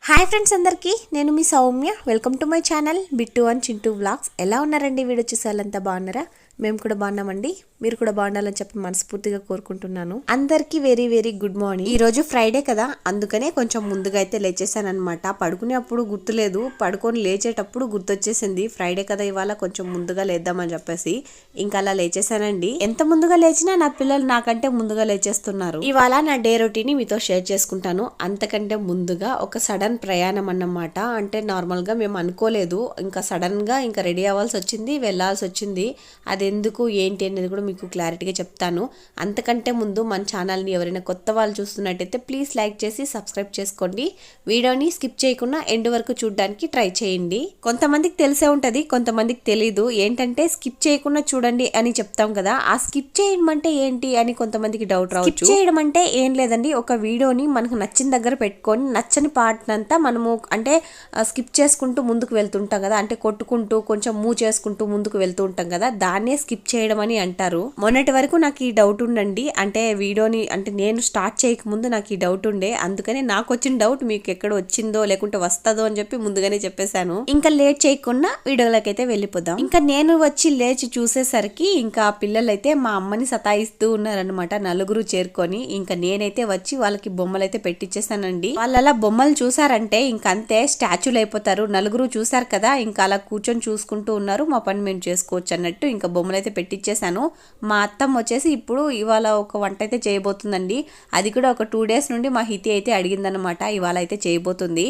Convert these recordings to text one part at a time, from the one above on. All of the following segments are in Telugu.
హాయ్ ఫ్రెండ్స్ అందరికీ నేను మీ Soumya welcome to my channel Bittu and Chintu vlogs. ఎలా ఉన్నారండి? వీడియో చూసే వాళ్ళంతా బాగున్నారా? మేము కూడా బాగున్నామండి. మీరు కూడా బాగుండాలని చెప్పి మనస్ఫూర్తిగా కోరుకుంటున్నాను. అందరికీ వెరీ వెరీ గుడ్ మార్నింగ్. ఈ రోజు ఫ్రైడే కదా, అందుకనే కొంచెం ముందుగా అయితే లేచేసాను అనమాట. పడుకునేప్పుడు గుర్తులేదు, పడుకొని లేచేటప్పుడు గుర్తొచ్చేసింది. ఫ్రైడే కదా ఇవాళ, కొంచెం ముందుగా లేద్దామని చెప్పేసి ఇంకా అలా లేచేసానండి. ఎంత ముందుగా లేచినా నా పిల్లలు నాకంటే ముందుగా లేచేస్తున్నారు. ఇవాళ నా డే రొటీన్ మీతో షేర్ చేసుకుంటాను. అంతకంటే ముందుగా ఒక సడన్ ప్రయాణం అన్నమాట. అంటే నార్మల్ గా మేము అనుకోలేదు, ఇంకా సడన్ గా ఇంకా రెడీ అవ్వాల్సి వచ్చింది, వెళ్లాల్సి వచ్చింది. అది ఎందుకు ఏంటి అనేది కూడా మీకు క్లారిటీగా చెప్తాను. అంతకంటే ముందు మన ఛానల్ని ఎవరైనా కొత్త వాళ్ళు చూస్తున్నట్టయితే ప్లీజ్ లైక్ చేసి సబ్స్క్రైబ్ చేసుకోండి. వీడియోని స్కిప్ చేయకుండా ఎండ్ వరకు చూడడానికి ట్రై చేయండి. కొంతమందికి తెలిసే ఉంటుంది, కొంతమందికి తెలీదు. ఏంటంటే స్కిప్ చేయకుండా చూడండి అని చెప్తాం కదా, ఆ స్కిప్ చేయడం అంటే ఏంటి అని కొంతమందికి డౌట్ రావచ్చు. స్కిప్ చేయడం అంటే ఏం లేదండి, ఒక వీడియోని మనకు నచ్చిన దగ్గర పెట్టుకొని నచ్చని పార్ట్ అంతా మనము అంటే స్కిప్ చేసుకుంటూ ముందుకు వెళ్తుంటాం కదా, అంటే కొట్టుకుంటూ కొంచెం మూవ్ చేసుకుంటూ ముందుకు వెళ్తూ ఉంటాం కదా, దాన్నే స్కిప్ చేయడం అని అంటారు. మొన్నటి వరకు నాకు ఈ డౌట్ ఉండండి, అంటే వీడియోని అంటే నేను స్టార్ట్ చేయకముందు నాకు ఈ డౌట్ ఉండే. అందుకని నాకు వచ్చిన డౌట్ మీకు ఎక్కడ వచ్చిందో లేకుంటే వస్తుందో అని చెప్పి ముందుగానే చెప్పేశాను. ఇంకా లేట్ చేయకుండా వీడియోలోకి అయితే వెళ్ళిపోదాం. ఇంకా నేను వచ్చి లేచి చూసేసరికి ఇంకా పిల్లలైతే మా అమ్మని సతాయిస్తూ ఉన్నారనమాట, నలుగురు చేరుకొని. ఇంకా నేనైతే వచ్చి వాళ్ళకి బొమ్మలు అయితే పెట్టించేసానండి. వాళ్ళు అలా బొమ్మలు చూసారంటే ఇంకా అంతే స్టాచ్యూలు అయిపోతారు. నలుగురు చూసారు కదా, ఇంకా అలా కూర్చొని చూసుకుంటూ ఉన్నారు. మా పని మేము చేసుకోవచ్చు అన్నట్టు ఇంకా బొమ్మలు అయితే పెట్టించేసాను. మా అత్తమ్మ వచ్చేసి ఇప్పుడు ఇవాళ ఒక వంట అయితే చేయబోతుందండి. అది కూడా ఒక 2 days నుండి మా హితి అయితే అడిగిందనమాట, ఇవాళ అయితే చేయబోతుంది.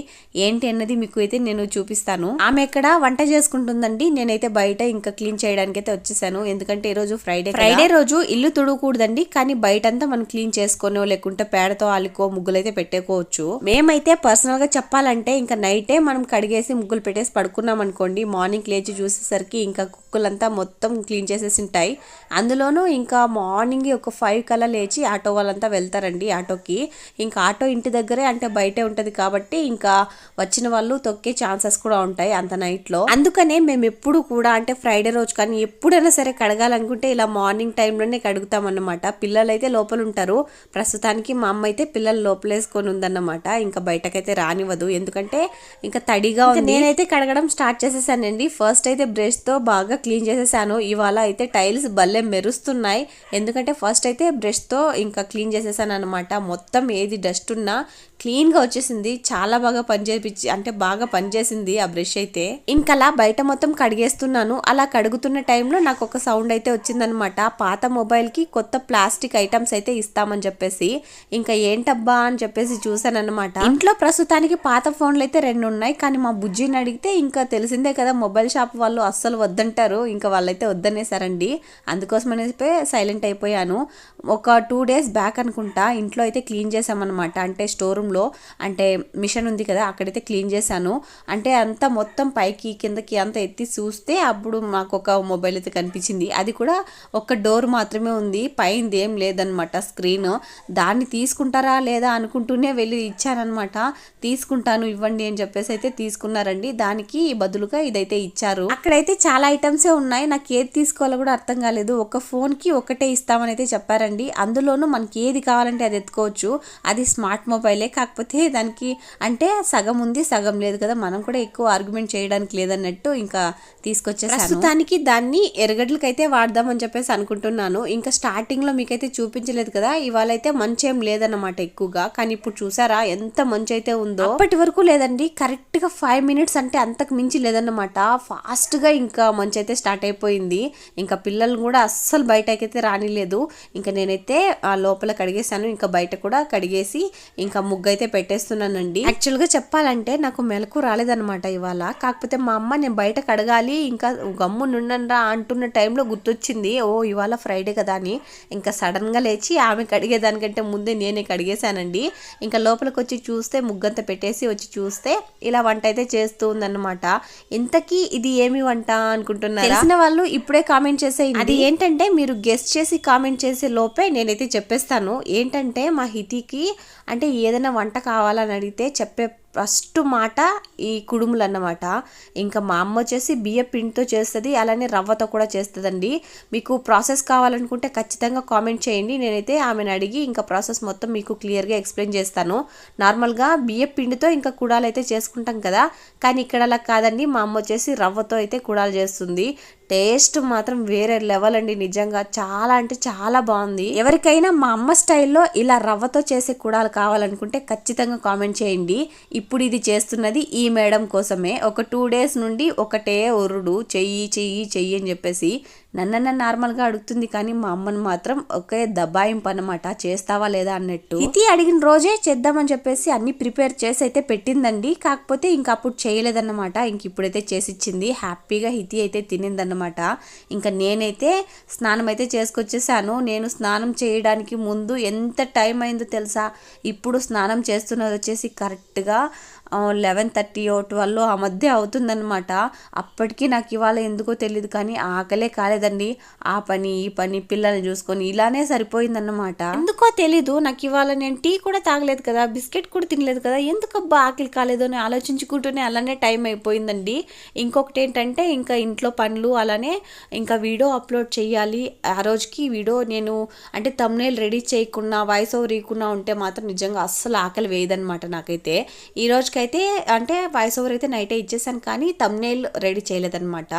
ఏంటి అన్నది మీకు అయితే నేను చూపిస్తాను. ఆమె ఎక్కడ వంట చేసుకుంటుందండి, నేనైతే బయట ఇంకా క్లీన్ చేయడానికి అయితే వచ్చేసాను. ఎందుకంటే ఈ రోజు ఫ్రైడే రోజు ఇల్లు తుడవకూడదండి, కానీ బయటంతా మనం క్లీన్ చేసుకోనో లేకుంటే పేడతో అలికో ముగ్గులు అయితే పెట్టేకోవచ్చు. మేమైతే పర్సనల్ గా చెప్పాలంటే ఇంకా నైటే మనం కడిగేసి ముగ్గులు పెట్టేసి పడుకున్నాం అనుకోండి, మార్నింగ్ లేచి చూసేసరికి ఇంకా కుక్కలంతా మొత్తం క్లీన్ చేసేసి ఉంటాయి. అందులోనూ ఇంకా మార్నింగ్ ఒక 5 కల్లా లేచి ఆటో వాళ్ళంతా వెళ్తారండి ఆటోకి. ఇంకా ఆటో ఇంటి దగ్గరే అంటే బయటే ఉంటది కాబట్టి ఇంకా వచ్చిన వాళ్ళు తొక్కే ఛాన్సెస్ కూడా ఉంటాయి అంత నైట్ లో. అందుకనే మేము ఎప్పుడు కూడా అంటే ఫ్రైడే రోజు కానీ ఎప్పుడైనా సరే కడగాలనుకుంటే ఇలా మార్నింగ్ టైంలోనే కడుగుతాం అన్నమాట. పిల్లలు అయితే లోపల ఉంటారు. ప్రస్తుతానికి మా అమ్మ అయితే పిల్లలు లోపలేసుకొని ఉందన్నమాట, ఇంకా బయటకైతే రానివ్వదు, ఎందుకంటే ఇంకా తడిగా ఉంది. నేనైతే కడగడం స్టార్ట్ చేసేసానండి. ఫస్ట్ అయితే బ్రష్ తో బాగా క్లీన్ చేసేసాను. ఇవాళ అయితే టైల్స్ భలే మెరుస్తున్నాయి, ఎందుకంటే ఫస్ట్ అయితే బ్రష్ తో ఇంకా క్లీన్ చేసేసాను అనమాట. మొత్తం ఏది డస్ట్ ఉన్నా క్లీన్ గా వచ్చేసింది. చాలా బాగా బాగా పనిచేసింది ఆ బ్రష్ అయితే. ఇంకలా బయట మొత్తం కడిగేస్తున్నాను. అలా కడుగుతున్న టైంలో నాకు ఒక సౌండ్ అయితే వచ్చిందనమాట. పాత మొబైల్ కి కొత్త ప్లాస్టిక్ ఐటమ్స్ అయితే ఇస్తామని చెప్పేసి ఇంకా ఏంటబ్బా అని చెప్పేసి చూసాను అనమాట. ఇంట్లో ప్రస్తుతానికి పాత ఫోన్లు అయితే 2 ఉన్నాయి, కానీ మా బుజ్జిని అడిగితే ఇంకా తెలిసిందే కదా, మొబైల్ షాప్ వాళ్ళు అస్సలు వద్దంటారు. ఇంకా వాళ్ళైతే వద్దనేసారండి. అందుకోసం అనేసి సైలెంట్ అయిపోయాను. ఒక 2 days బ్యాక్ అనుకుంటా ఇంట్లో అయితే క్లీన్ చేసామన్నమాట. అంటే స్టోర్ రూమ్ లో అంటే మిషన్ ఉంది కదా, అక్కడైతే క్లీన్ చేశాను. అంటే అంతా మొత్తం పైకి కిందకి అంతా ఎత్తి చూస్తే అప్పుడు మాకు ఒక మొబైల్ అయితే కనిపించింది. అది కూడా ఒక డోర్ మాత్రమే ఉంది, పైన ఏం లేదనమాట స్క్రీన్. దాన్ని తీసుకుంటారా లేదా అనుకుంటూనే వెళ్ళి ఇచ్చానమాట. తీసుకుంటాను ఇవ్వండి అని చెప్పేసి అయితే తీసుకున్నారండి. దానికి బదులుగా ఇదైతే ఇచ్చారు. అక్కడైతే చాలా ఐటమ్సే ఉన్నాయి, నాకు ఏది తీసుకోవాలో కూడా అర్థం కాలేదు. ఒక ఫోన్ కి ఒకటే ఇస్తామని అయితే చెప్పారండి. అందులోనూ మనకి ఏది కావాలంటే అది ఎత్తుకోవచ్చు. అది స్మార్ట్ మొబైలే, కాకపోతే దానికి అంటే సగం ఉంది సగం లేదు కదా, మనం కూడా ఎక్కువ ఆర్గ్యుమెంట్ చేయడానికి లేదన్నట్టు ఇంకా తీసుకొచ్చేసాను. ప్రస్తుతానికి దాన్ని ఎరగడ్లకి అయితే వాడదామని చెప్పేసి అనుకుంటున్నాను. ఇంకా స్టార్టింగ్ లో మీకైతే చూపించలేదు కదా, ఇవాళ అయితే మంచి ఏం లేదన్నమాట ఎక్కువగా, కానీ ఇప్పుడు చూసారా ఎంత మంచి అయితే ఉందో. అప్పటి వరకు లేదండి, కరెక్ట్ గా 5 minutes అంటే అంతకు మించి లేదన్నమాట. ఫాస్ట్ గా ఇంకా మంచి అయితే స్టార్ట్ అయిపోయింది. ఇంకా పిల్లలు కూడా అస్సలు బయటకైతే రానిలేదు. ఇంకా నేనైతే లోపల కడిగేసాను, ఇంకా బయట కూడా కడిగేసి ఇంకా ముగ్గు అయితే పెట్టేస్తున్నానండి. యాక్చువల్ గా చెప్పాలంటే నాకు మెలకు రాలేదనమాట ఇవాళ. కాకపోతే మా అమ్మ నేను బయట కడగాలి ఇంకా గమ్ము నుండంరా అంటున్న టైంలో గుర్తొచ్చింది, ఓ ఇవాళ ఫ్రైడే కదా అని. ఇంకా సడన్ గా లేచి ఆమె కడిగేదానికంటే ముందే నేనే కడిగేశానండి. ఇంకా లోపలికి వచ్చి చూస్తే ముగ్గంతా పెట్టేసి వచ్చి చూస్తే ఇలా వంట అయితే చేస్తూ ఉందన్నమాట. ఇంతకీ ఇది ఏమి వంట అనుకుంటున్నారు? తెలిసిన వాళ్ళు ఇప్పుడే కామెంట్ చేసేయండి. అది ఏంటంటే మీరు గెస్ట్ చేసి కామెంట్ చేసే లోపే నేనైతే చెప్పేస్తాను. ఏంటంటే మా హితికి అంటే ఏదైనా వంట కావాలని అడిగితే ఫస్ట్ మాట ఈ కుడుములు అన్నమాట. ఇంకా మా అమ్మ వచ్చేసి బియ్య పిండితో చేస్తుంది, అలానే రవ్వతో కూడా చేస్తుందండి. మీకు ప్రాసెస్ కావాలనుకుంటే ఖచ్చితంగా కామెంట్ చేయండి. నేనైతే ఆమెను అడిగి ఇంకా ప్రాసెస్ మొత్తం మీకు క్లియర్గా ఎక్స్ప్లెయిన్ చేస్తాను. నార్మల్గా బియ్య పిండితో ఇంకా కుడాలు అయితే చేసుకుంటాం కదా, కానీ ఇక్కడ అలా కాదండి. మా అమ్మ వచ్చేసి రవ్వతో అయితే కుడాలు చేస్తుంది. టేస్ట్ మాత్రం వేరే లెవెల్ అండి, నిజంగా చాలా అంటే చాలా బాగుంది. ఎవరికైనా మా అమ్మ స్టైల్లో ఇలా రవ్వతో చేసే కుడాలు కావాలనుకుంటే ఖచ్చితంగా కామెంట్ చేయండి. ఇప్పుడు ఇది చేస్తున్నది ఈ మేడం కోసమే. ఒక 2 days నుండి ఒకటే ఒరుడు, చెయ్యి చెయ్యి చెయ్యి అని చెప్పేసి నన్ను నార్మల్గా అడుగుతుంది, కానీ మా అమ్మను మాత్రం ఒకే దబాయింపు అన్నమాట, చేస్తావా లేదా అన్నట్టు. ఇది అడిగిన రోజే చేద్దామని చెప్పేసి అన్ని ప్రిపేర్ చేసి అయితే పెట్టిందండి. కాకపోతే ఇంకా అప్పుడు చేయలేదన్నమాట. ఇంక ఇప్పుడైతే చేసిచ్చింది. హ్యాపీగా హితి అయితే తినిందన్నమాట. ఇంకా నేనైతే స్నానం అయితే చేసుకొచ్చేసాను. నేను స్నానం చేయడానికి ముందు ఎంత టైం అయిందో తెలుసా? ఇప్పుడు స్నానం చేస్తున్నది వచ్చేసి కరెక్ట్గా 11:30 or 12 ఆ మధ్య అవుతుందన్నమాట. అప్పటికి నాకు ఇవాళ ఎందుకో తెలియదు కానీ ఆకలే కాలేదండి. ఆ పని ఈ పని పిల్లల్ని చూసుకొని ఇలానే సరిపోయిందన్నమాట. ఎందుకో తెలీదు, నాకు ఇవాళ నేను టీ కూడా తాగలేదు కదా, బిస్కెట్ కూడా తినలేదు కదా, ఎందుకబ్బా ఆకలి కాలేదు అని ఆలోచించుకుంటూనే అలానే టైం అయిపోయిందండి. ఇంకొకటి ఏంటంటే ఇంకా ఇంట్లో పనులు, అలానే ఇంకా వీడియో అప్లోడ్ చేయాలి. ఆ రోజుకి వీడియో నేను అంటే థంబ్నెయిల్ రెడీ చేయకుండా వాయిస్ ఓవర్ ఇవ్వకుండా ఉంటే మాత్రం నిజంగా అస్సలు ఆకలి వేయదనమాట నాకైతే. ఈ రోజుకైతే అంటే వాయిస్ ఓవర్ అయితే నైటే ఇచ్చేసాను, కానీ థంబ్నెయిల్ రెడీ చేయలేదన్నమాట.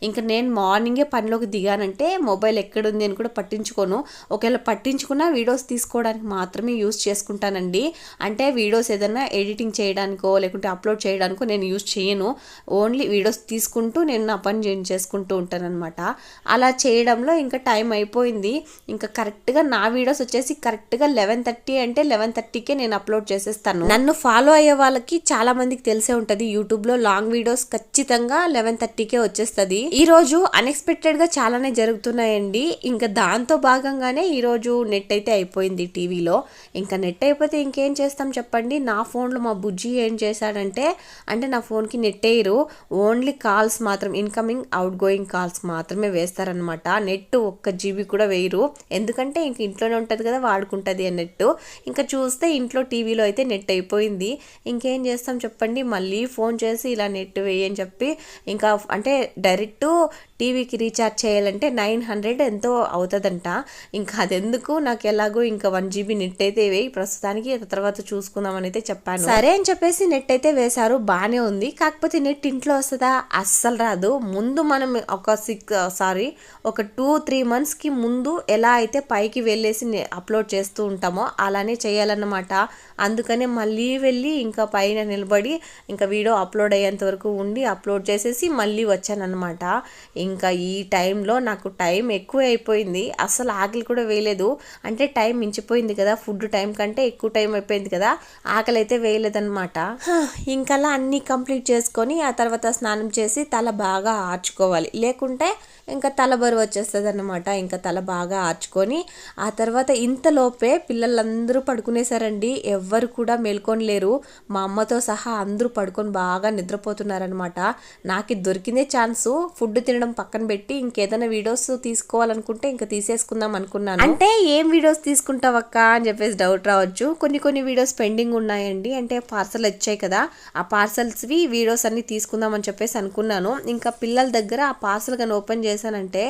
ఇంకా నేను మార్నింగే పనిలోకి దిగానంటే మొబైల్ ఎక్కడుంది అని కూడా పట్టించుకోను. ఒకవేళ పట్టించుకున్నా వీడియోస్ తీసుకోవడానికి మాత్రమే యూస్ చేసుకుంటానండి. అంటే వీడియోస్ ఏదైనా ఎడిటింగ్ చేయడానికో లేకుంటే అప్లోడ్ చేయడానికో నేను యూస్ చేయను. ఓన్లీ వీడియోస్ తీసుకుంటూ నేను నా పని చేసుకుంటూ ఉంటానన్నమాట. అలా చేయడంలో ఇంకా టైం అయిపోయింది. ఇంకా కరెక్ట్గా నా వీడియోస్ వచ్చేసి కరెక్ట్గా 11:30 అంటే 11:30కే నేను అప్లోడ్ చేసేస్తాను. నన్ను ఫాలో అయ్యే వాళ్ళకి చాలా మందికి తెలిసే ఉంటది, యూట్యూబ్ లో లాంగ్ వీడియోస్ ఖచ్చితంగా 11:30కే వచ్చేస్తుంది. ఈ రోజు అన్ఎక్స్పెక్టెడ్ గా చాలానే జరుగుతున్నాయండి. ఇంకా దాంతో భాగంగానే ఈ రోజు నెట్ అయితే అయిపోయింది టీవీలో. ఇంకా నెట్ అయిపోతే ఇంకేం చేస్తాం చెప్పండి. నా ఫోన్లో మా బుజ్జి ఏం చేశాడంటే, అంటే నా ఫోన్కి నెట్ వేయరు, ఓన్లీ కాల్స్ మాత్రం, ఇన్కమింగ్ అవుట్ గోయింగ్ కాల్స్ మాత్రమే వేస్తారనమాట. నెట్ 1 GB కూడా వేయరు. ఎందుకంటే ఇంక ఇంట్లోనే ఉంటుంది కదా, వాడుకుంటుంది అన్నట్టు. ఇంకా చూస్తే ఇంట్లో టీవీలో అయితే నెట్ అయిపోయింది. ఇంకేం చేస్తాం చెప్పండి, మళ్ళీ ఫోన్ చేసి ఇలా నెట్ వేయని చెప్పి ఇంకా అంటే డైరెక్ట్ టీవీకి రీఛార్జ్ చేయాలంటే 900 ఎంతో అవుతుందంట. ఇంకా అదెందుకు, నాకు ఎలాగో ఇంకా 1 GB నెట్ అయితే వేయి ప్రస్తుతానికి, తర్వాత చూసుకుందామని అయితే చెప్పాను. సరే అని చెప్పేసి నెట్ అయితే వేశారు, బాగానే ఉంది. కాకపోతే నెట్ ఇంట్లో వస్తుందా? అస్సలు రాదు. ముందు మనం ఒక 2-3 monthsకి ముందు ఎలా అయితే పైకి వెళ్ళేసి అప్లోడ్ చేస్తూ ఉంటామో అలానే చేయాలన్నమాట. అందుకనే మళ్ళీ వెళ్ళి ఇంకా పైన నిలబడి ఇంకా వీడియో అప్లోడ్ అయ్యేంత వరకు ఉండి అప్లోడ్ చేసేసి మళ్ళీ వచ్చానన్నమాట. ఇంకా ఈ టైంలో నాకు టైం ఎక్కువ అయిపోయింది, అస్సలు ఆకలి కూడా వేయలేదు. అంటే టైం మించిపోయింది కదా, ఫుడ్ టైం కంటే ఎక్కువ టైం అయిపోయింది కదా, ఆకలి అయితే వేయలేదన్నమాట. ఇంకలా అన్నీ కంప్లీట్ చేసుకొని ఆ తర్వాత స్నానం చేసి తల బాగా ఆర్చుకోవాలి, లేకుంటే ఇంకా తల బరువు వచ్చేస్తుంది అన్నమాట. ఇంకా తల బాగా ఆర్చుకొని ఆ తర్వాత ఇంతలోపే పిల్లలందరూ పడుకునేసారండి. ఎవ్వరు కూడా మేల్కొని లేరు, మా అమ్మతో సహా అందరూ పడుకొని బాగా నిద్రపోతున్నారనమాట. నాకు దొరికిందే ఛాన్సు, ఫుడ్ తినడం పక్కన పెట్టి ఇంకేదైనా వీడియోస్ తీసుకోవాలనుకుంటే ఇంకా తీసేసుకుందాం అనుకున్నాను. అంటే ఏం వీడియోస్ తీసుకుంటావక్క అని చెప్పేసి డౌట్ రావచ్చు. కొన్ని వీడియోస్ పెండింగ్ ఉన్నాయండి, అంటే పార్సల్ వచ్చాయి కదా, ఆ పార్సల్స్వి వీడియోస్ అన్ని తీసుకుందాం అని చెప్పేసి అనుకున్నాను. ఇంకా పిల్లల దగ్గర ఆ పార్సల్ కానీ ఓపెన్ చేశానంటే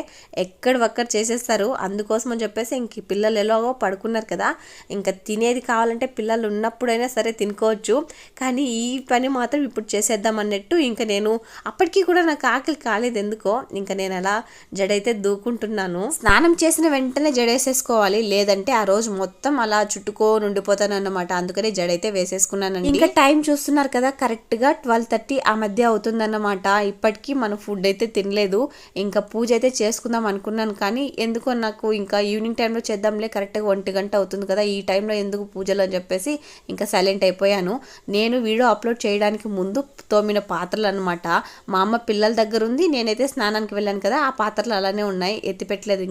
ఎక్కడి చేసేస్తారు. అందుకోసం అని చెప్పేసి ఇంక పిల్లలు ఎలాగో పడుకున్నారు కదా, ఇంకా తినేది కావాలంటే పిల్లలు ఉన్నప్పుడైనా సరే తినుకోవచ్చు, కానీ ఈ పని మాత్రం ఇప్పుడు చేసేద్దాం అన్నట్టు. ఇంకా నేను అప్పటికీ కూడా నాకు ఆకలి కాలేదు ఎందుకో. ఇంకా నేను అలా జడైతే దూకుంటున్నాను. స్నానం చేసిన వెంటనే జడేసేసుకోవాలి, లేదంటే ఆ రోజు మొత్తం అలా చుట్టుకొని ఉండిపోతాను అన్నమాట. అందుకనే జడైతే వేసేసుకున్నానండి. ఇంకా టైం చూస్తున్నారు కదా, కరెక్ట్ గా 12:30 ఆ మధ్య అవుతుందన్నమాట. ఇప్పటికీ మనం ఫుడ్ అయితే తినలేదు. ఇంకా పూజ అయితే చేసుకుందాం అనుకున్నాను, కానీ ఎందుకో నాకు ఇంకా ఈవినింగ్ టైంలో చేద్దాంలే, కరెక్ట్గా 1 గంట అవుతుంది కదా, ఈ టైంలో ఎందుకు పూజలు అని చెప్పేసి ఇంకా సైలెంట్ అయిపోయాను. నేను వీడియో అప్లోడ్ చేయడానికి ముందు తోమిన పాత్రలు అనమాట. మా అమ్మ పిల్లల దగ్గర ఉంది, నేనైతే స్నానానికి వెళ్ళాను కదా, ఆ పాత్రలు అలానే ఉన్నాయి, ఎత్తిపెట్టలేదు.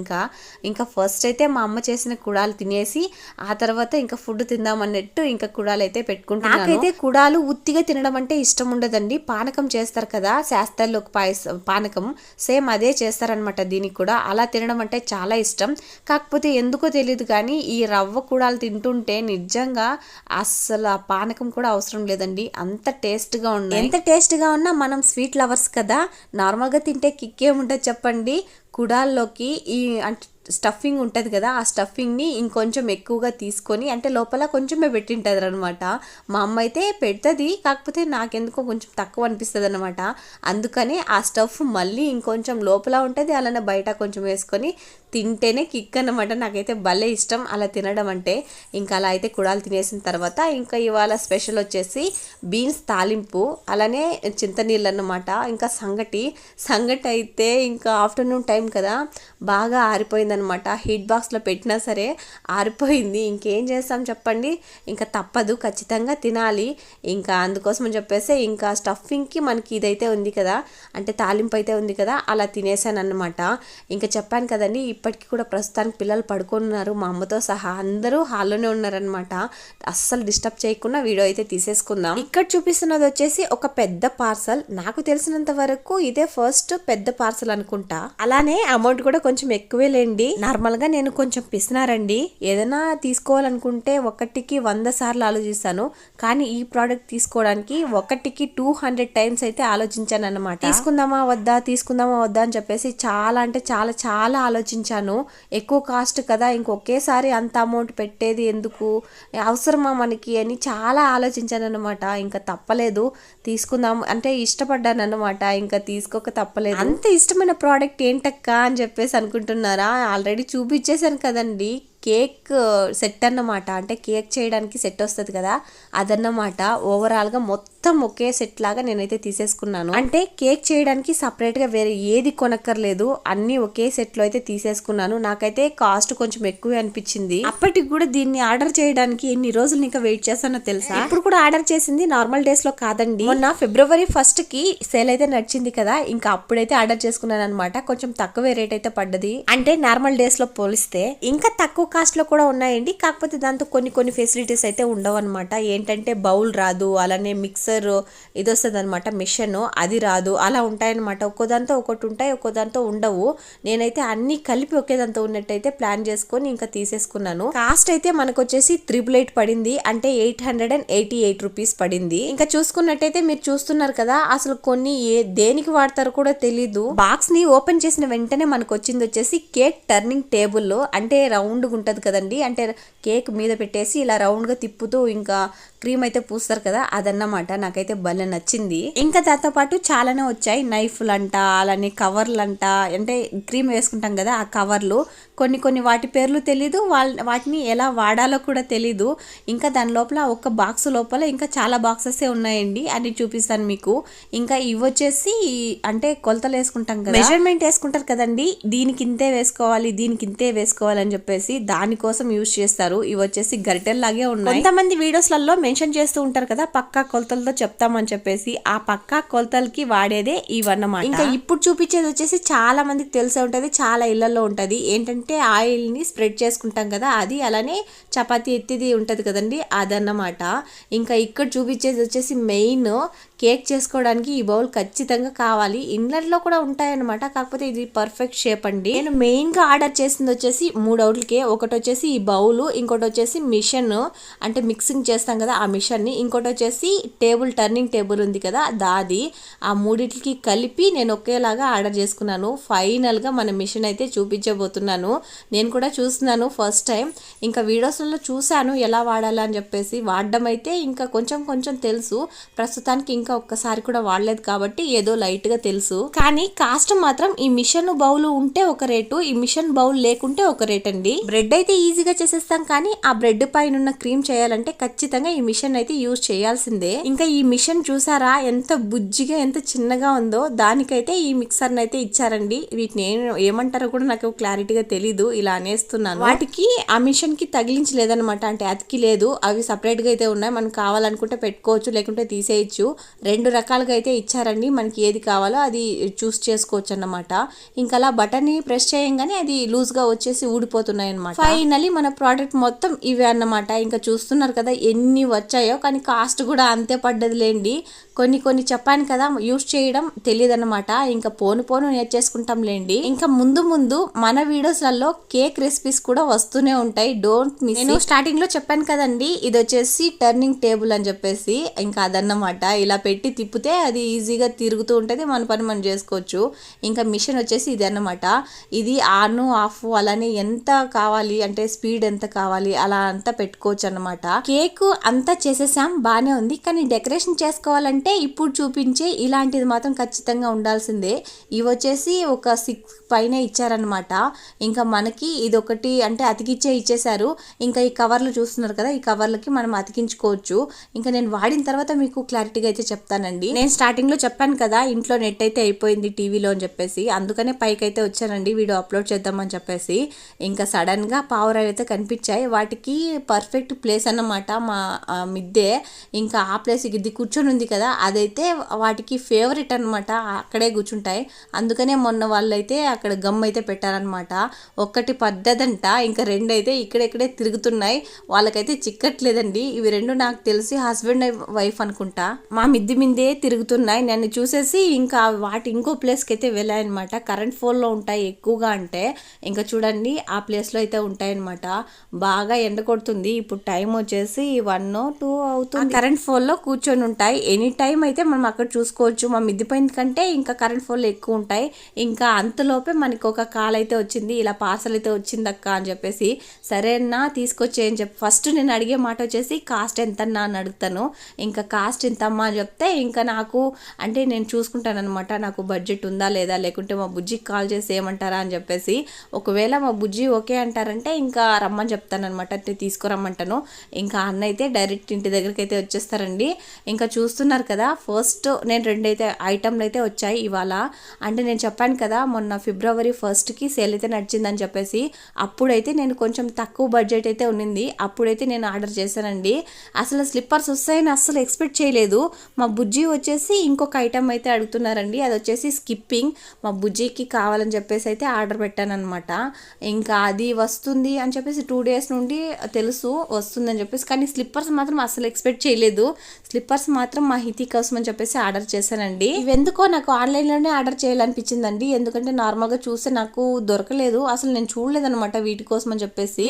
ఇంకా ఫస్ట్ అయితే మా అమ్మ చేసిన కుడాలు తినేసి ఆ తర్వాత ఇంకా ఫుడ్ తిందామన్నట్టు ఇంకా కుడాలు అయితే పెట్టుకుంటున్నాను. నాకైతే కుడాలు ఉత్తిగా తినడం అంటే ఇష్టం ఉండదండి. పానకం చేస్తారు కదా, శాస్త్రాల్లోకి పానకం సేమ్ అదే చేస్తాను చేస్తారనమాట దీనికి కూడా. అలా తినడం అంటే చాలా ఇష్టం. కాకపోతే ఎందుకో తెలియదు కానీ ఈ రవ్వ కూడాలు తింటుంటే నిజంగా అస్సలు ఆ పానకం కూడా అవసరం లేదండి, అంత టేస్ట్గా ఉన్నాయి. ఎంత టేస్ట్గా ఉన్నా మనం స్వీట్ లవర్స్ కదా, నార్మల్గా తింటే కిక్ ఏముంటుంది చెప్పండి. కుడాల్లోకి ఈ అంటే స్టఫింగ్ ఉంటుంది కదా, ఆ స్టఫింగ్ని ఇంకొంచెం ఎక్కువగా తీసుకొని అంటే లోపల కొంచెమే పెట్టింటుంది అనమాట. మా అమ్మ అయితే పెడుతుంది, కాకపోతే నాకెందుకో కొంచెం తక్కువ అనిపిస్తుంది అనమాట. అందుకని ఆ స్టఫ్ మళ్ళీ ఇంకొంచెం లోపల ఉంటుంది, అలానే బయట కొంచెం వేసుకొని తింటేనే కిక్ అనమాట. నాకైతే భలే ఇష్టం అలా తినడం అంటే. ఇంకా అలా అయితే కుడాలు తినేసిన తర్వాత ఇంకా ఇవాళ స్పెషల్ వచ్చేసి బీన్స్ తాలింపు, అలానే చింతనీళ్ళు అన్నమాట. ఇంకా సంగటి అయితే ఇంకా ఆఫ్టర్నూన్ టైం కదా, బాగా ఆరిపోయిందనమాట. హీట్ బాక్స్లో పెట్టినా సరే ఆరిపోయింది. ఇంకేం చేస్తాం చెప్పండి, ఇంకా తప్పదు, ఖచ్చితంగా తినాలి. ఇంకా అందుకోసం అని చెప్పేసి ఇంకా స్టఫింగ్కి మనకి ఇదైతే ఉంది కదా, అంటే తాలింపు అయితే ఉంది కదా, అలా తినేసాను అనమాట. ఇంకా చెప్పాను కదండి, ఇప్పటికీ కూడా ప్రస్తుతానికి పిల్లలు పడుకున్నారు, మా అమ్మతో సహా అందరూ హాల్లోనే ఉన్నారనమాట. అస్సలు డిస్టర్బ్ చేయకుండా వీడియో అయితే తీసేసుకుందాం. ఇక్కడ చూపిస్తున్నది వచ్చేసి ఒక పెద్ద పార్సల్. నాకు తెలిసినంత వరకు ఇదే ఫస్ట్ పెద్ద పార్సల్ అనుకుంటా. అలానే అమౌంట్ కూడా కొంచెం ఎక్కువే లేండి. నార్మల్ గా నేను కొంచెం పిసినారండి, ఏదైనా తీసుకోవాలనుకుంటే ఒకటికి 100 సార్లు ఆలోచిస్తాను, కానీ ఈ ప్రోడక్ట్ తీసుకోవడానికి ఒకటికి 200 టైమ్స్ అయితే ఆలోచించాను అనమాట. తీసుకుందామా వద్దా అని చెప్పేసి చాలా అంటే చాలా ఆలోచించాను. ఎక్కువ కాస్ట్ కదా, ఇంకొకేసారి అంత అమౌంట్ పెట్టేది ఎందుకు, అవసరమా మనకి అని చాలా ఆలోచించాను అనమాట. ఇంకా తప్పలేదు, తీసుకుందాం అంటే ఇష్టపడ్డాను అనమాట. ఇంకా తీసుకోక తప్పలేదు. అంత ఇష్టమైన ప్రోడక్ట్ ఏంటక్క అని చెప్పేసి అనుకుంటున్నారా, ఆల్రెడీ చూపించేశాను కదండి. కేక్ సెట్ అన్నమాట, అంటే కేక్ చేయడానికి సెట్ వస్తుంది కదా అదన్నమాట. ఓవరాల్గా మొత్తం ఒకే సెట్ లాగా నేనైతే తీసేసుకున్నాను. అంటే కేక్ చేయడానికి సపరేట్గా వేరే ఏది కొనక్కర్లేదు, అన్నీ ఒకే సెట్లో అయితే తీసేసుకున్నాను. నాకైతే కాస్ట్ కొంచెం ఎక్కువే అనిపించింది. అప్పటికి కూడా దీన్ని ఆర్డర్ చేయడానికి ఎన్ని రోజులు ఇంకా వెయిట్ చేస్తానో తెలుసా. ఇప్పుడు కూడా ఆర్డర్ చేసింది నార్మల్ డేస్ లో కాదండి, మొన్న February 1st కి సేల్ అయితే నడిచింది కదా, ఇంకా అప్పుడైతే ఆర్డర్ చేసుకున్నాను అనమాట. కొంచెం తక్కువ రేట్ అయితే పడ్డది, అంటే నార్మల్ డేస్ లో పోలిస్తే. ఇంకా తక్కువ కాస్ట్ లో కూడా ఉన్నాయండి, కాకపోతే దాంతో కొన్ని ఫెసిలిటీస్ అయితే ఉండవు అనమాట. ఏంటంటే బౌల్ రాదు, అలానే మిక్సర్ ఇది వస్తుంది అనమాట, మిషన్ అది రాదు, అలా ఉంటాయన్నమాట. ఒక్కోదాంతో ఒకటి ఉంటాయి, ఒక్కోదాంతో ఉండవు. నేనైతే అన్ని కలిపి ఒకేదాంతో ఉన్నట్టయితే ప్లాన్ చేసుకొని ఇంకా తీసేసుకున్నాను. కాస్ట్ అయితే మనకు వచ్చేసి 888 పడింది, అంటే 888 రూపీస్ పడింది. ఇంకా చూసుకున్నట్టయితే మీరు చూస్తున్నారు కదా, అసలు కొన్ని దేనికి వాడతారో కూడా తెలీదు. బాక్స్ ని ఓపెన్ చేసిన వెంటనే మనకు వచ్చింది వచ్చేసి కేక్ టర్నింగ్ టేబుల్, అంటే రౌండ్ ఉంటది కదండి, అంటే కేక్ మీద పెట్టేసి ఇలా రౌండ్ గా తిప్పుతూ ఇంకా క్రీమ్ అయితే పూస్తారు కదా, అదన్నమాట. నాకైతే భలే నచ్చింది. ఇంకా దాంతో పాటు చాలానే వచ్చాయి, నైఫ్లంట, అలానే కవర్లంట, అంటే క్రీమ్ వేసుకుంటాం కదా ఆ కవర్లు. కొన్ని వాటి పేర్లు తెలీదు, వాటిని ఎలా వాడాలో కూడా తెలీదు. ఇంకా దాని లోపల ఒక బాక్స్ లోపల ఇంకా చాలా బాక్సెస్ ఉన్నాయండి, అని చూపిస్తాను మీకు. ఇంకా ఇవి వచ్చేసి అంటే కొలతలు వేసుకుంటాం కదా, మెజర్మెంట్ వేసుకుంటారు కదండి, దీనికి ఇంతే వేసుకోవాలి, దీనికి ఇంతే వేసుకోవాలి అని చెప్పేసి దానికోసం యూజ్ చేస్తారు. ఇవి వచ్చేసి గరిటెల్లాగే ఉన్నాయి. కొంతమంది వీడియోస్లలో మెన్షన్ చేస్తూ ఉంటారు కదా పక్కా కొలతలతో చెప్తామని చెప్పేసి, ఆ పక్కా కొలతలకి వాడేదే ఇవన్నమాట. ఇంకా ఇప్పుడు చూపించేది వచ్చేసి చాలా మందికి తెలిసే ఉంటది, చాలా ఇళ్లలో ఉంటది. ఏంటంటే ఆయిల్ ని స్ప్రెడ్ చేసుకుంటాం కదా అది, అలానే చపాతీ ఎత్తిది ఉంటది కదండి అదన్నమాట. ఇంకా ఇక్కడ చూపించేది వచ్చేసి మెయిన్ కేక్ చేసుకోవడానికి ఈ బౌల్ ఖచ్చితంగా కావాలి. ఇన్లెట్లో కూడా ఉంటాయన్నమాట, కాకపోతే ఇది పర్ఫెక్ట్ షేప్ అండి. నేను మెయిన్ గా ఆర్డర్ చేసింది వచ్చేసి 3 అవుట్లకే. ఒకటి వచ్చేసి ఈ బౌల్, ఇంకోటి వచ్చేసి మిషన్, అంటే మిక్సింగ్ చేస్తాం కదా ఆ మిషన్ ని, ఇంకోటి వచ్చేసి టర్నింగ్ టేబుల్ ఉంది కదా దాది. ఆ మూడిటికి కలిపి నేను ఒకేలాగా ఆర్డర్ చేసుకున్నాను. ఫైనల్ గా మన మిషన్ అయితే చూపించబోతున్నాను. నేను కూడా చూస్తున్నాను ఫస్ట్ టైం, ఇంకా వీడియోస్లలో చూశాను ఎలా వాడాలని చెప్పేసి. వాడడం అయితే ఇంకా కొంచెం తెలుసు, ప్రస్తుతానికి ఇంకా ఒక్కసారి కూడా వాడలేదు కాబట్టి ఏదో లైట్ గా తెలుసు. కానీ కాస్ట్ మాత్రం ఈ మిషన్ బౌల్ ఉంటే ఒక రేటు, ఈ మిషన్ బౌల్ లేకుంటే ఒక రేట్ అండి. బ్రెడ్ అయితే ఈజీగా చేసేస్తాం, కానీ ఆ బ్రెడ్ పైన ఉన్న క్రీమ్ చేయాలంటే ఖచ్చితంగా ఈ మిషన్ అయితే యూజ్ చేయాల్సిందే. ఇంకా ఈ మిషన్ చూసారా ఎంత బుజ్జిగా ఎంత చిన్నగా ఉందో, దానికైతే ఈ మిక్సర్ అయితే ఇచ్చారండి. వీటిని ఏమంటారో కూడా నాకు క్లారిటీగా తెలీదు, ఇలా అనేస్తున్నాను. వాటికి ఆ మిషన్ కి తగిలించలేదన్నమాట, అంటే అతికి లేదు, అవి సపరేట్ గా అయితే ఉన్నాయి. మనం కావాలనుకుంటే పెట్టుకోవచ్చు, లేకుంటే తీసేయచ్చు. 2 రకాలుగా అయితే ఇచ్చారండి, మనకి ఏది కావాలో అది చూస్ చేసుకోవచ్చు అన్నమాట. ఇంకా అలా బటన్ ని ప్రెస్ చేయంగానే అది లూజ్ గా వచ్చేసి ఊడిపోతున్నాయి అన్నమాట. ఫైనలీ మన ప్రోడక్ట్ మొత్తం ఇవే అన్నమాట. ఇంకా చూస్తున్నారు కదా ఎన్ని వచ్చాయో, కానీ కాస్ట్ కూడా అంతే పడ్డది లేండి. కొన్ని చెప్పాను కదా యూస్ చేయడం తెలియదు అనమాట. ఇంకా పోను నేర్చేసుకుంటాం లేండి. ఇంకా ముందు మన వీడియోస్లలో కేక్ రెసిపీస్ కూడా వస్తూనే ఉంటాయి, డోంట్ మిస్. నేను స్టార్టింగ్ లో చెప్పాను కదండి, ఇది వచ్చేసి టర్నింగ్ టేబుల్ అని చెప్పేసి. ఇంకా అదన్నమాట, ఇలా పెట్టి తిప్పితే అది ఈజీగా తిరుగుతూ ఉంటది, మన పని మనం చేసుకోవచ్చు. ఇంకా మిషన్ వచ్చేసి ఇది అన్నమాట. ఇది ఆన్ ఆఫ్ అలానే ఎంత కావాలి అంటే స్పీడ్ ఎంత కావాలి అలా అంతా పెట్టుకోవచ్చు అన్నమాట. కేక్ అంతా చేసేసాం, బానే ఉంది. కానీ డెకరేషన్ చేసుకోవాలంటే ఇప్పుడు చూపించే ఇలాంటిది మాత్రం ఖచ్చితంగా ఉండాల్సిందే. ఇవి వచ్చేసి ఒక 6 పైన ఇచ్చారనమాట. ఇంకా మనకి ఇది ఒకటి అంటే ఇచ్చేసారు. ఇంకా ఈ కవర్లు చూస్తున్నారు కదా, ఈ కవర్లకి మనం అతికించుకోవచ్చు. ఇంకా నేను వాడిన తర్వాత మీకు క్లారిటీగా అయితే చెప్తానండి. నేను స్టార్టింగ్ లో చెప్పాను కదా ఇంట్లో నెట్ అయితే అయిపోయింది టీవీలో అని చెప్పేసి, అందుకనే పైకి అయితే వచ్చానండి వీడియో అప్లోడ్ చేద్దామని చెప్పేసి. ఇంకా సడన్ గా పావురాలు అయితే కనిపించాయి. వాటికి పర్ఫెక్ట్ ప్లేస్ అన్నమాట మా మిద్దే. ఇంకా ఆ ప్లేస్ ఇది కూర్చొని ఉంది కదా, అదైతే వాటికి ఫేవరెట్ అనమాట, అక్కడే కూర్చుంటాయి. అందుకనే మొన్న వాళ్ళైతే అక్కడ గమ్ అయితే పెట్టారనమాట. ఒక్కటి పడ్డదంట, ఇంకా 2 అయితే ఇక్కడెక్కడే తిరుగుతున్నాయి. వాళ్ళకైతే చిక్కట్లేదండి. ఇవి 2 నాకు తెలిసి హస్బెండ్ వైఫ్ అనుకుంటా, మా మిద్ది మిందే తిరుగుతున్నాయి. నన్ను చూసేసి ఇంకా వాటి ఇంకో ప్లేస్కి అయితే వెళ్ళాయన్నమాట. కరెంట్ ఫోన్లో ఉంటాయి ఎక్కువగా, అంటే ఇంకా చూడండి ఆ ప్లేస్లో అయితే ఉంటాయన్నమాట. బాగా ఎండ కొడుతుంది, ఇప్పుడు టైం వచ్చేసి 1 or 2 అవుతుంది. కరెంట్ ఫోన్లో కూర్చొని ఉంటాయి. ఎనీ టైం అయితే మనం అక్కడ చూసుకోవచ్చు. మా మిద్ది పైన కంటే ఇంకా కరెంట్ ఫోన్లు ఎక్కువ ఉంటాయి. ఇంకా అంతలోపే మనకి ఒక కాల్ అయితే వచ్చింది, ఇలా పార్సల్ అయితే వచ్చింది అక్క అని చెప్పేసి. సరేనా తీసుకొచ్చే అని చెప్పి ఫస్ట్ నేను అడిగే మాట వచ్చేసి కాస్ట్ ఎంతన్నా అని అడుగుతాను. ఇంకా కాస్ట్ ఎంతమ్మా అని చెప్తే ఇంకా నాకు అంటే నేను చూసుకుంటాను అనమాట, నాకు బడ్జెట్ ఉందా లేదా, లేకుంటే మా బుజ్జికి కాల్ చేసి ఏమంటారా అని చెప్పేసి. ఒకవేళ మా బుజ్జి ఓకే అంటారంటే ఇంకా రమ్మని చెప్తాను అనమాట, అంటే తీసుకురమ్మంటాను. ఇంకా అన్న అయితే డైరెక్ట్ ఇంటి దగ్గరికి అయితే వచ్చేస్తారండి. ఇంకా చూస్తున్నారు కదా, ఫస్ట్ నేను 2 అయితే ఐటమ్లు అయితే వచ్చాయి ఇవాళ. అంటే నేను చెప్పాను కదా మొన్న February 1st సేల్ అయితే నడిచిందని చెప్పేసి, అప్పుడైతే నేను కొంచెం తక్కువ బడ్జెట్ అయితే ఉన్నింది, అప్పుడైతే నేను ఆర్డర్ చేశానండి. అసలు స్లిప్పర్స్ వస్తాయని అస్సలు ఎక్స్పెక్ట్ చేయలేదు. మా బుజ్జి వచ్చేసి ఇంకొక ఐటమ్ అయితే అడుగుతున్నారండి, అది వచ్చేసి స్కిప్పింగ్. మా బుజ్జికి కావాలని చెప్పేసి అయితే ఆర్డర్ పెట్టాను అనమాట. ఇంకా అది వస్తుంది అని చెప్పేసి 2 days నుండి తెలుసు వస్తుందని చెప్పేసి, కానీ స్లిప్పర్స్ మాత్రం అసలు ఎక్స్పెక్ట్ చేయలేదు. స్లిప్పర్స్ మాత్రం మా హితి కోసం అని చెప్పేసి ఆర్డర్ చేశానండి. ఇవెందుకో నాకు ఆన్లైన్లోనే ఆర్డర్ చేయాలనిపించిందండి, ఎందుకంటే నార్మల్గా చూస్తే నాకు దొరకలేదు, అసలు నేను చూడలేదనమాట వీటి కోసం అని చెప్పేసి.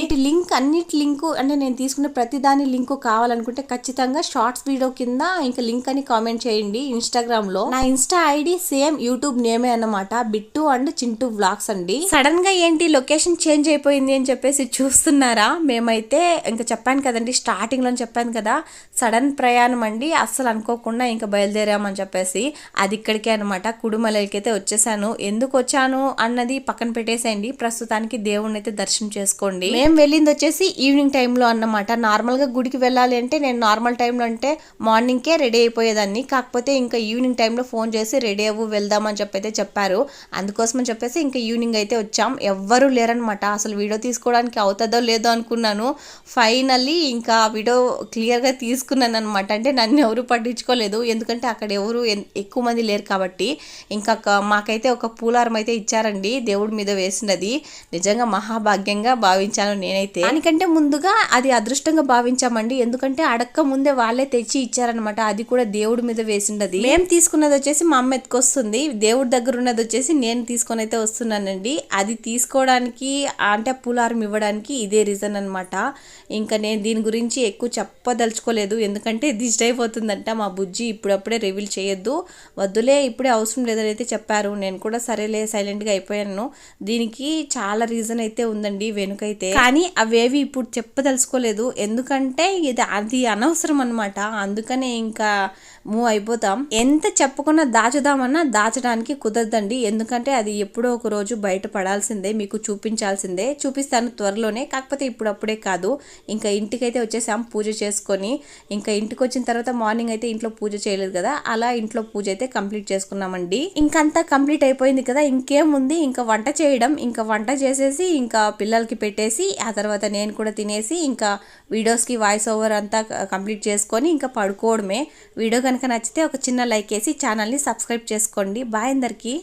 అన్నిటి లింకు అంటే నేను తీసుకునే ప్రతి దాని లింకు కావాలనుకుంటే ఖచ్చితంగా షార్ట్స్ వీడియో కింద ఇంకా లింక్ అని కామెంట్ చేయండి. ఇన్స్టాగ్రామ్ లో నా ఇన్స్టా ఐడి సేమ్ యూట్యూబ్ నేమే అన్నమాట, బిట్టు అండ్ చింటూ వ్లాగ్స్ అండి. సడన్ గా ఏంటి లొకేషన్ చేంజ్ అయిపోయింది అని చెప్పేసి చూస్తున్నారా? మేమైతే ఇంకా చెప్పాను కదండి, స్టార్టింగ్ లో చెప్పాను కదా, సడన్ ప్రయాణం అండి, అస్సలు అనుకోకుండా ఇంకా బయలుదేరామని చెప్పేసి. అది ఇక్కడికే అనమాట, కుడుమలకి అయితే వచ్చేసాను. ఎందుకు వచ్చాను అన్నది పక్కన పెట్టేసేయండి, ప్రస్తుతానికి దేవుణ్ణి అయితే దర్శనం చేసుకోండి. మేము వెళ్ళింది వచ్చేసి ఈవినింగ్ టైంలో అన్నమాట. నార్మల్ గా గుడికి వెళ్ళాలి అంటే నేను నార్మల్ టైంలో అంటే మార్నింగ్కే రెడీ అయిపోయేదాన్ని, కాకపోతే ఇంకా ఈవినింగ్ టైంలో ఫోన్ చేసి రెడీ అవ్వు వెళ్దామని చెప్పైతే చెప్పారు. అందుకోసం అని చెప్పేసి ఇంకా ఈవినింగ్ అయితే వచ్చాం. ఎవ్వరూ లేరనమాట, అసలు వీడియో తీసుకోవడానికి అవుతుందో లేదో అనుకున్నాను. ఫైనల్లీ ఇంకా వీడియో క్లియర్గా తీసుకున్నాను అనమాట. అంటే నన్ను ఎవరు పట్టించుకోలేదు, ఎందుకంటే అక్కడ ఎవరు ఎక్కువ మంది లేరు కాబట్టి. ఇంకా మాకైతే ఒక పూలారం అయితే ఇచ్చారండి, దేవుడి మీద వేసినది. నిజంగా మహాభాగ్యంగా భావించాను నేనైతే. దానికంటే ముందుగా అది అదృష్టంగా భావించామండి, ఎందుకంటే అడక్క ముందే వాళ్ళే తెచ్చి ఇచ్చారనమాట. అది కూడా దేవుడి మీద వేసినది. మేము తీసుకున్నది వచ్చేసి మా అమ్మ ఎత్తుకొస్తుంది, దేవుడి దగ్గర ఉన్నది వచ్చేసి నేను తీసుకొని అయితే వస్తున్నానండి. అది తీసుకోవడానికి అంటే పూలారం ఇవ్వడానికి ఇదే రీజన్ అనమాట. ఇంకా నేను దీని గురించి ఎక్కువ చెప్పదలుచుకోలేదు, ఎందుకంటే దిష్టి అయిపోతుందంట. మా బుజ్జి ఇప్పుడప్పుడే రివీల్ చేయొద్దు, వద్దులే ఇప్పుడే అవసరం లేదని అయితే చెప్పారు. నేను కూడా సరేలే సైలెంట్గా అయిపోయాను. దీనికి చాలా రీజన్ అయితే ఉందండి వెనుకైతే, కానీ అవేవి ఇప్పుడు చెప్పదలుచుకోలేదు, ఎందుకంటే అది అనవసరం అనమాట. అందుకనే ఇంకా మూవ్ అయిపోతాం. ఎంత చెప్పుకున్నా దాచుదామన్నా దాచడానికి కుదరదండి, ఎందుకంటే అది ఎప్పుడో ఒక రోజు బయట పడాల్సిందే, మీకు చూపించాల్సిందే. చూపిస్తాను త్వరలోనే, కాకపోతే ఇప్పుడప్పుడే కాదు. ఇంకా ఇంటికైతే వచ్చేసాం పూజ చేసుకొని. ఇంకా ఇంటికి వచ్చిన తర్వాత మార్నింగ్ అయితే ఇంట్లో పూజ చేయలేదు కదా, అలా ఇంట్లో పూజ అయితే కంప్లీట్ చేసుకున్నామండి. ఇంకంతా కంప్లీట్ అయిపోయింది కదా, ఇంకేముంది ఇంకా వంట చేయడం. ఇంకా వంట చేసేసి ఇంకా పిల్లలకి పెట్టేసి ఆ తర్వాత నేను కూడా తినేసి ఇంకా వీడియోస్కి వాయిస్ ఓవర్ అంతా కంప్లీట్ చేసుకొని ఇంకా పడుకోవడమే. వీడియో కనుక నచ్చితే ఒక చిన్న లైక్ వేసి ఛానల్ని సబ్స్క్రైబ్ చేసుకోండి. బాయ్ అందరికీ.